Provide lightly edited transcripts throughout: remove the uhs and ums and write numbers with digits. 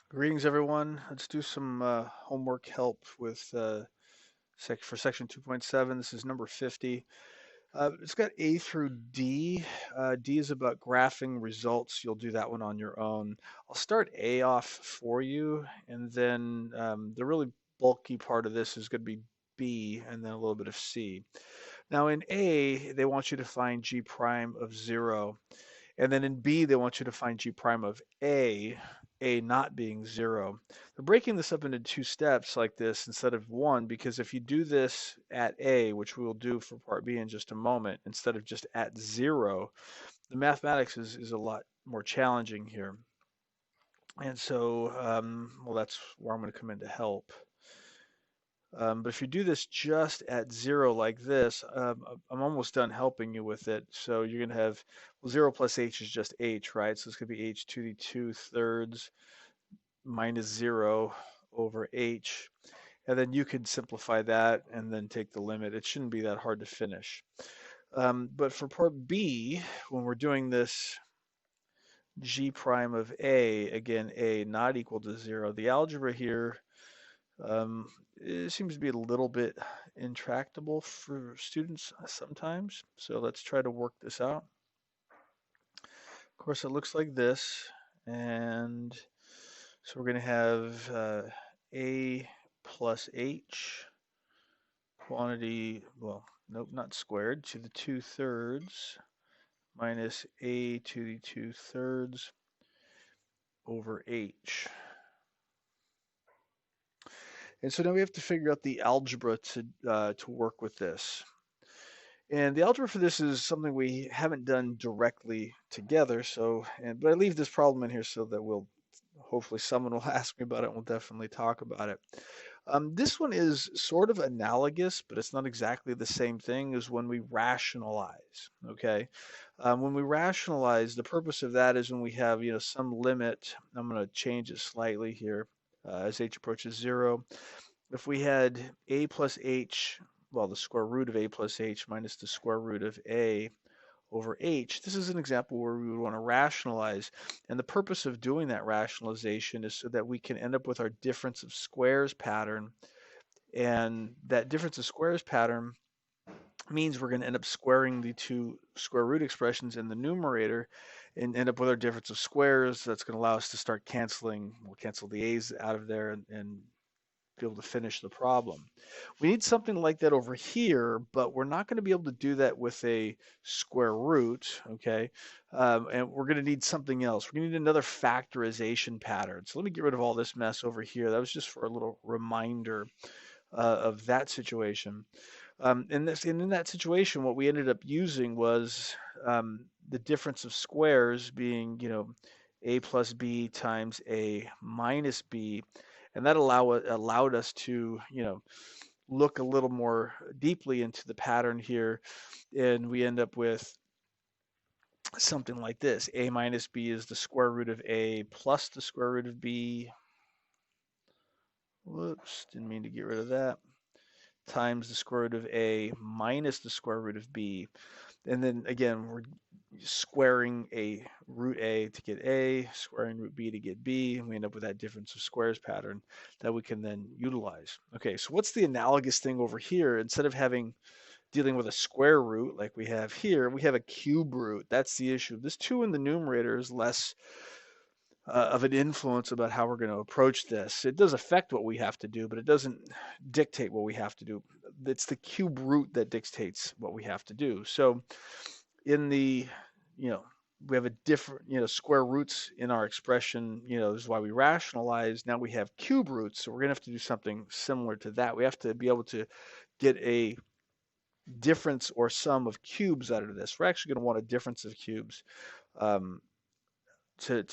Greetings, everyone. Let's do some homework help with for section 2.7. This is number 50. It's got A through D. D is about graphing results. You'll do that one on your own. I'll start A off for you, and then the really bulky part of this is going to be B, and then a little bit of C. Now, in A, they want you to find G prime of 0. And then in B, they want you to find G prime of A not being 0. They're breaking this up into two steps like this instead of one, because if you do this at A, which we will do for part B in just a moment, instead of just at 0, the mathematics is a lot more challenging here. And so, well, that's where I'm going to come in to help. But if you do this just at 0 like this, I'm almost done helping you with it. So you're going to have, well, 0 plus h is just h, right? So it's going to be h to the 2/3 minus 0 over h. And then you can simplify that and then take the limit. It shouldn't be that hard to finish. But for part B, when we're doing this g prime of a, again, a not equal to 0, the algebra here it seems to be a little bit intractable for students sometimes. So let's try to work this out. Of course, it looks like this. And so we're going to have A plus H quantity, well, nope, not squared, to the 2/3 minus A to the 2/3 over H. And so now we have to figure out the algebra to work with this. And the algebra for this is something we haven't done directly together. But I leave this problem in here so that hopefully someone will ask me about it and we'll definitely talk about it. This one is sort of analogous, but it's not exactly the same thing as when we rationalize, okay? When we rationalize, the purpose of that is when we have, some limit. I'm going to change it slightly here as h approaches 0. If we had a plus h, well, the square root of a plus h minus the square root of a over h, this is an example where we would want to rationalize. And the purpose of doing that rationalization is so that we can end up with our difference of squares pattern. And that difference of squares pattern means we're going to end up squaring the two square root expressions in the numerator and end up with our difference of squares. That's going to allow us to start canceling. We'll cancel the a's out of there and be able to finish the problem. We need something like that over here, but we're not going to be able to do that with a square root, okay? And we're going to need something else. We're going to need another factorization pattern. So let me get rid of all this mess over here. That was just for a little reminder of that situation. And in that situation, what we ended up using was the difference of squares being, a plus b times a minus b, and that allowed us to, look a little more deeply into the pattern here, and we end up with something like this. A minus b is the square root of a plus the square root of b. Whoops, didn't mean to get rid of that. Times the square root of a minus the square root of b. And then again, we're squaring root a to get a, squaring root b to get b, and we end up with that difference of squares pattern that we can then utilize. Okay, so what's the analogous thing over here? Instead of dealing with a square root like we have here, we have a cube root. That's the issue. This 2 in the numerator is less of an influence about how we're going to approach this. It does affect what we have to do, but it doesn't dictate what we have to do. It's the cube root that dictates what we have to do. So in the, we have a different, square roots in our expression, this is why we rationalize. Now we have cube roots, so we're going to have to do something similar to that. We have to be able to get a difference or sum of cubes out of this. We're actually going to want a difference of cubes um, to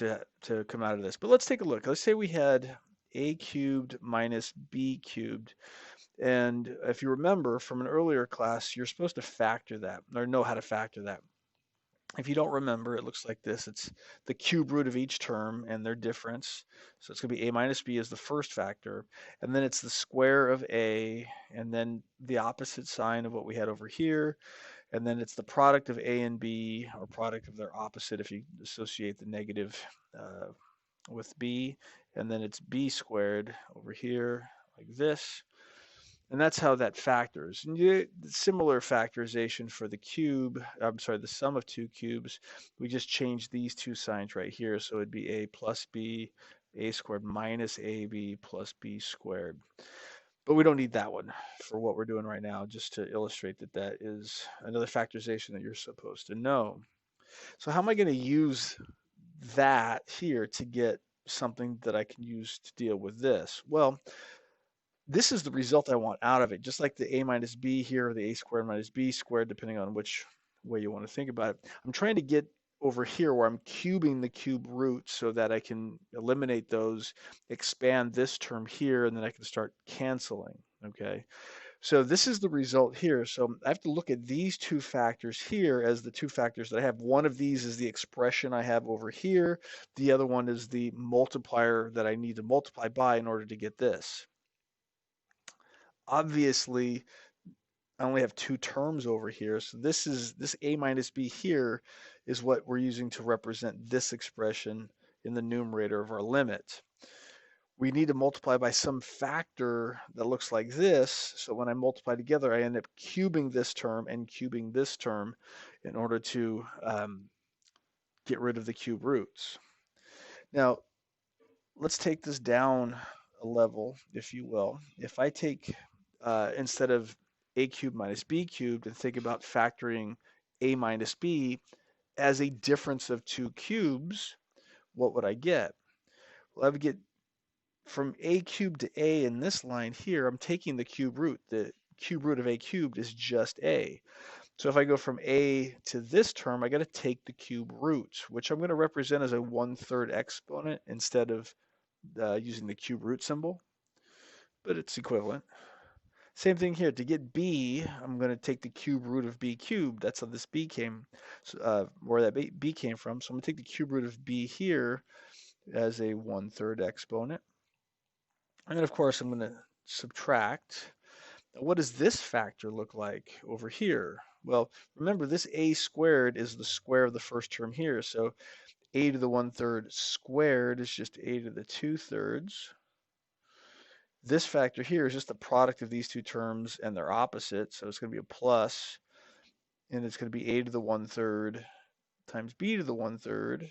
come out of this. But let's take a look. Let's say we had a cubed minus b cubed. And if you remember from an earlier class, you're supposed to factor that or know how to factor that. If you don't remember, it looks like this. It's the cube root of each term and their difference. So it's going to be a minus b is the first factor. And then it's the square of a, and then the opposite sign of what we had over here. And then it's the product of a and b, or product of their opposite if you associate the negative with b, and then it's b squared over here like this. And that's how that factors. And similar factorization for the cube, I'm sorry, the sum of two cubes. We just change these two signs right here. So it'd be a plus b, a squared minus ab plus b squared. But we don't need that one for what we're doing right now, just to illustrate that that is another factorization that you're supposed to know. So how am I going to use that here to get something that I can use to deal with this? Well, this is the result I want out of it, just like the a minus b here, or the a squared minus b squared, depending on which way you want to think about it. I'm trying to get over here where I'm cubing the cube roots so that I can eliminate those, expand this term here, and then I can start canceling, okay? So this is the result here. So I have to look at these two factors here as the two factors that I have. One of these is the expression I have over here. The other one is the multiplier that I need to multiply by in order to get this. Obviously, I only have two terms over here. So this a minus b here is what we're using to represent this expression in the numerator of our limit. We need to multiply by some factor that looks like this. So when I multiply together, I end up cubing this term and cubing this term in order to get rid of the cube roots. Now, let's take this down a level, if you will. If I take, instead of a cubed minus b cubed, and think about factoring a minus b as a difference of two cubes, what would I get? Well, I would get from a cubed to a in this line here, I'm taking the cube root. The cube root of a cubed is just a. So if I go from a to this term, I got to take the cube root, which I'm going to represent as a 1/3 exponent instead of using the cube root symbol, but it's equivalent. Same thing here. To get b, I'm going to take the cube root of b cubed. That's how this b came, where that b came from. So I'm going to take the cube root of b here as a 1/3 exponent. And then, of course, I'm going to subtract. What does this factor look like over here? Well, remember, this a squared is the square of the first term here. So a to the 1/3 squared is just a to the 2/3. This factor here is just the product of these two terms and their opposite. So it's going to be a plus, and it's going to be a to the 1/3 times b to the 1/3.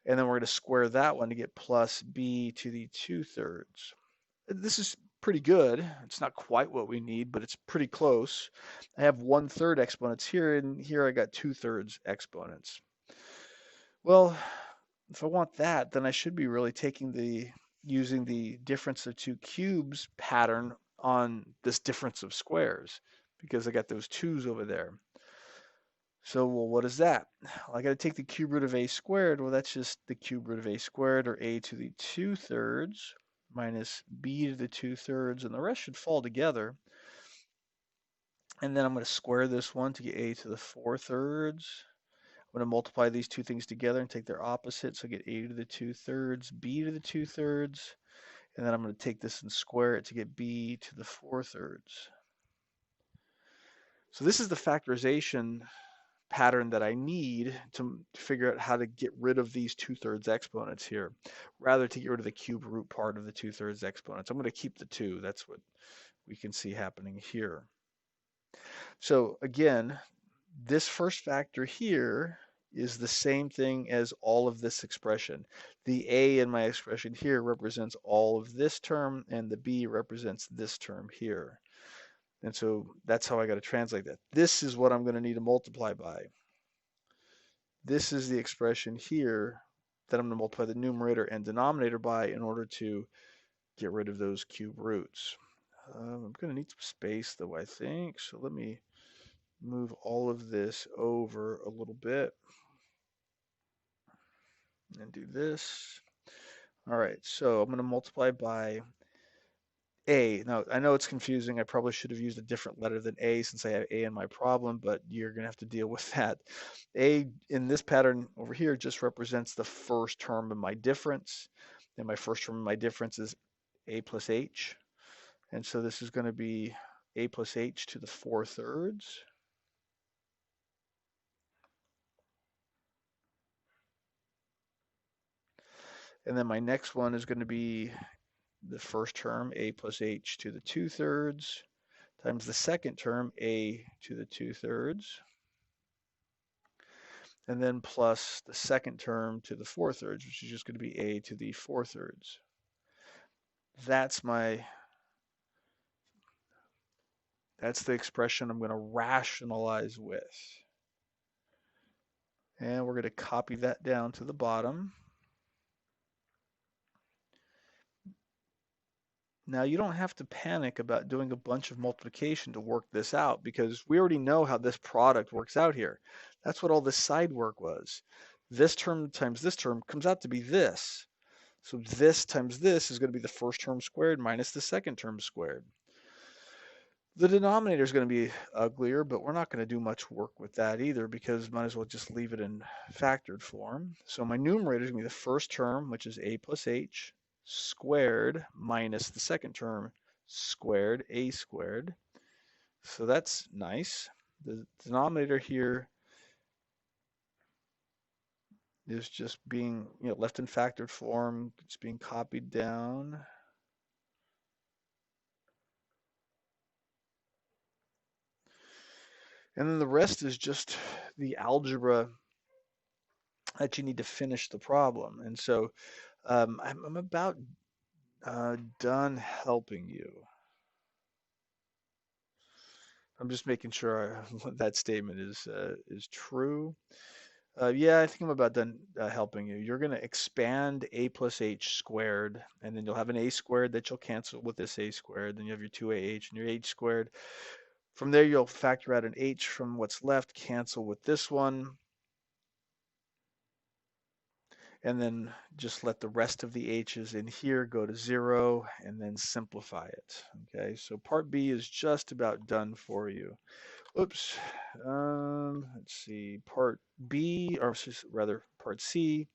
And then we're going to square that one to get plus b to the 2/3. This is pretty good. It's not quite what we need, but it's pretty close. I have 1/3 exponents here, and here I got 2/3 exponents. Well, if I want that, then I should be really using the difference of two cubes pattern on this difference of squares, because I got those 2's over there. So, well, what is that? Well, I got to take the cube root of a squared. Well, that's just the cube root of a squared, or a to the 2/3 minus b to the 2/3, and the rest should fall together. And then I'm going to square this one to get a to the 4/3. I'm going to multiply these two things together and take their opposite, so get a to the 2/3, b to the 2/3, and then I'm going to take this and square it to get b to the 4/3. So this is the factorization pattern that I need to figure out how to get rid of these 2/3 exponents here, rather to get rid of the cube root part of the 2/3 exponents. I'm going to keep the 2. That's what we can see happening here. So again, this first factor here is the same thing as all of this expression. The a in my expression here represents all of this term, and the b represents this term here. And so that's how I got to translate that. This is what I'm going to need to multiply by. This is the expression here that I'm going to multiply the numerator and denominator by in order to get rid of those cube roots. I'm going to need some space, though, I think. So let me move all of this over a little bit and do this. All right, so I'm going to multiply by a. Now, I know it's confusing. I probably should have used a different letter than a since I have a in my problem, but you're going to have to deal with that. A in this pattern over here just represents the first term of my difference, and my first term of my difference is a plus h. And so this is going to be a plus h to the 4/3. And then my next one is going to be the first term, a plus h to the 2/3, times the second term, a to the 2/3, and then plus the second term to the 4/3, which is just going to be a to the 4/3. That's the expression I'm going to rationalize with. And we're going to copy that down to the bottom. Now, you don't have to panic about doing a bunch of multiplication to work this out, because we already know how this product works out here. That's what all this side work was. This term times this term comes out to be this. So this times this is going to be the first term squared minus the second term squared. The denominator is going to be uglier, but we're not going to do much work with that either, because might as well just leave it in factored form. So my numerator is going to be the first term, which is a plus h squared, minus the second term squared, a squared. So that's nice. The denominator here is just being left in factored form. It's being copied down. And then the rest is just the algebra that you need to finish the problem. And so I'm about done helping you. I'm just making sure that statement is true. Yeah, I think I'm about done helping you. You're going to expand a plus h squared, and then you'll have an a squared that you'll cancel with this a squared. Then you have your 2ah and your h squared. From there, you'll factor out an h from what's left, cancel with this one, and then just let the rest of the h's in here go to 0, and then simplify it. Okay, so part B is just about done for you. Oops. Let's see. Part B, or rather, part C.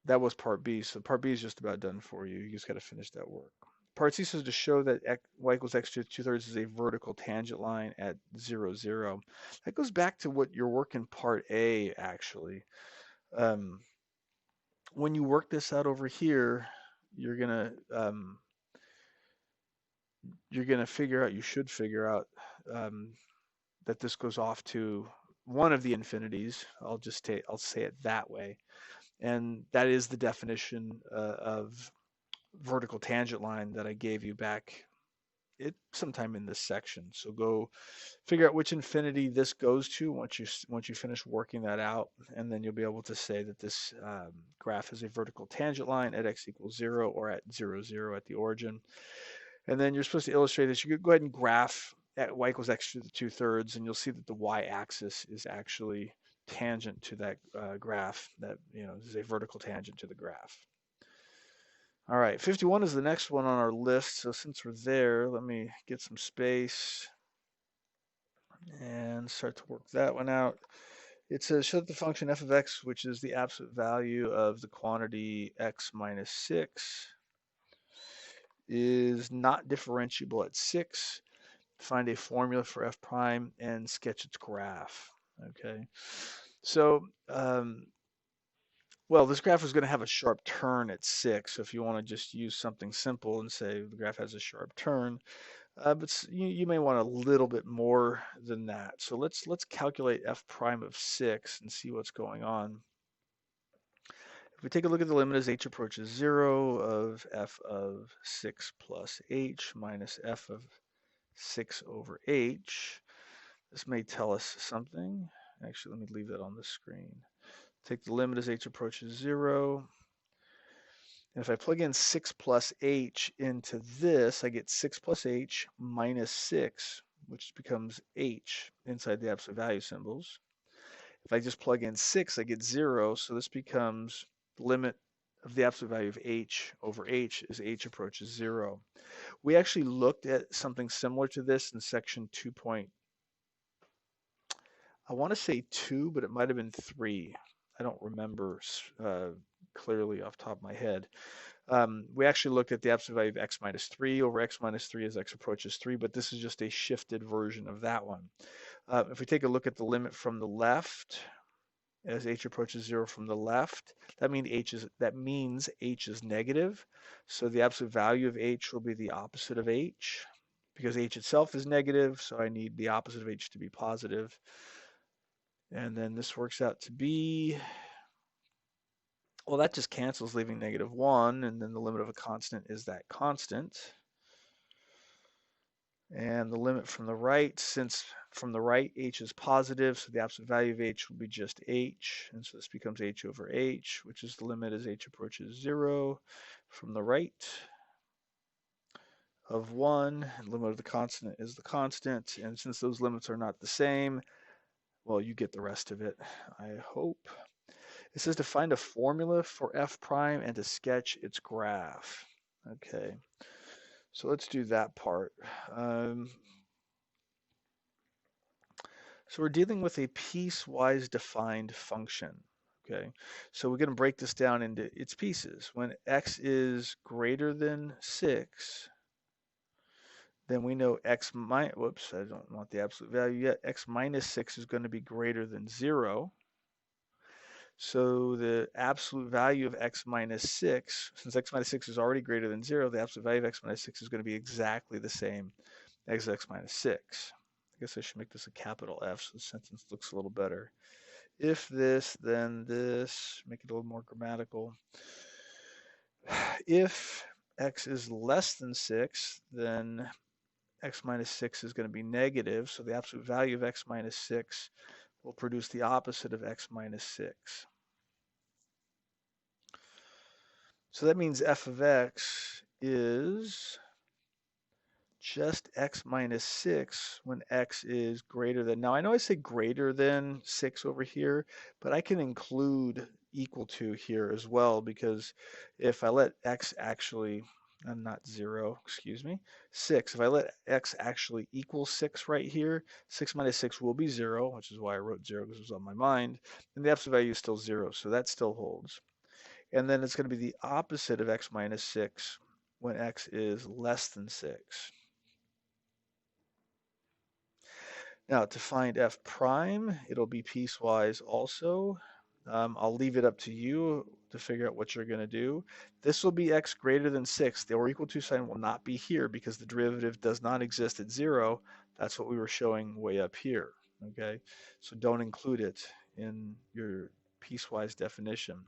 That was part B. So part B is just about done for you. You just got to finish that work. Part C says to show that y equals x to the 2/3 is a vertical tangent line at 0, 0. That goes back to what your work in part A, actually. When you work this out over here, you're gonna figure out. You should figure out that this goes off to one of the infinities. I'll say it that way, and that is the definition of vertical tangent line that I gave you back sometime in this section. So go figure out which infinity this goes to once you finish working that out, and then you'll be able to say that this graph is a vertical tangent line at x equals 0 or at 0, 0 at the origin. And then you're supposed to illustrate this. You could go ahead and graph at y equals x to the 2/3, and you'll see that the y-axis is actually tangent to that graph. That is a vertical tangent to the graph. All right, 51 is the next one on our list. So since we're there, let me get some space and start to work that one out. It says show that the function f of x, which is the absolute value of the quantity x minus 6, is not differentiable at 6. Find a formula for f prime and sketch its graph. Okay, so well, this graph is going to have a sharp turn at 6. So if you want to just use something simple and say the graph has a sharp turn, but you may want a little bit more than that. So let's calculate f prime of 6 and see what's going on. If we take a look at the limit as h approaches 0 of f of 6 plus h minus f of 6 over h, this may tell us something. Actually, let me leave that on the screen. Take the limit as h approaches 0. And if I plug in 6 plus h into this, I get 6 plus h minus 6, which becomes h inside the absolute value symbols. If I just plug in 6, I get 0. So this becomes the limit of the absolute value of h over h as h approaches 0. We actually looked at something similar to this in section 2. I want to say 2, but it might have been 3. I don't remember clearly off the top of my head. We actually looked at the absolute value of x minus 3 over x minus 3 as x approaches 3, but this is just a shifted version of that one. If we take a look at the limit from the left, as h approaches 0 from the left. That means h is negative. So the absolute value of h will be the opposite of h because h itself is negative, so I need the opposite of h to be positive. And then this works out to be, well, that just cancels, leaving -1, and then the limit of a constant is that constant. And the limit from the right, since from the right h is positive, so the absolute value of h will be just h, and so this becomes h over h, which is the limit as h approaches 0 from the right of 1. The limit of the constant is the constant, and since those limits are not the same, well, you get the rest of it, I hope. It says to find a formula for f prime and to sketch its graph. Okay, so let's do that part. So we're dealing with a piecewise defined function. Okay, so we're going to break this down into its pieces. When x is greater than 6, then we know x minus, whoops, I don't want the absolute value yet. X minus 6 is going to be greater than 0. So the absolute value of x minus 6, since x minus 6 is already greater than 0, the absolute value of x minus 6 is going to be exactly the same as x minus 6. I guess I should make this a capital F so the sentence looks a little better. If this, then this, make it a little more grammatical. If x is less than 6, then x minus 6 is going to be negative, so the absolute value of x minus 6 will produce the opposite of x minus 6. So that means f of x is just x minus 6 when x is greater than. Now, I know I say greater than 6 over here, but I can include equal to here as well, because if I let x actually, not 0, excuse me, 6, if I let x actually equal 6 right here, 6 minus 6 will be 0, which is why I wrote 0 because it was on my mind, and the absolute value is still 0, so that still holds. And then it's going to be the opposite of x minus 6 when x is less than 6. Now to find f prime, it'll be piecewise also. I'll leave it up to you to figure out what you're going to do. This will be x greater than 6. The or equal to sign will not be here because the derivative does not exist at 0. That's what we were showing way up here. Okay, so don't include it in your piecewise definition.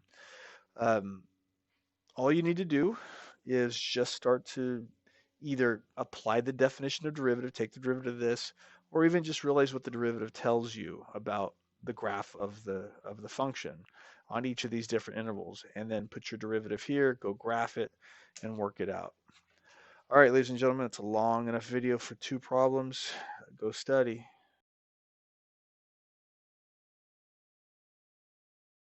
All you need to do is just start to either apply the definition of derivative, take the derivative of this, or even just realize what the derivative tells you about the graph of the function on each of these different intervals, and then put your derivative here, go graph it, and work it out. All right, ladies and gentlemen, it's a long enough video for 2 problems. Go study.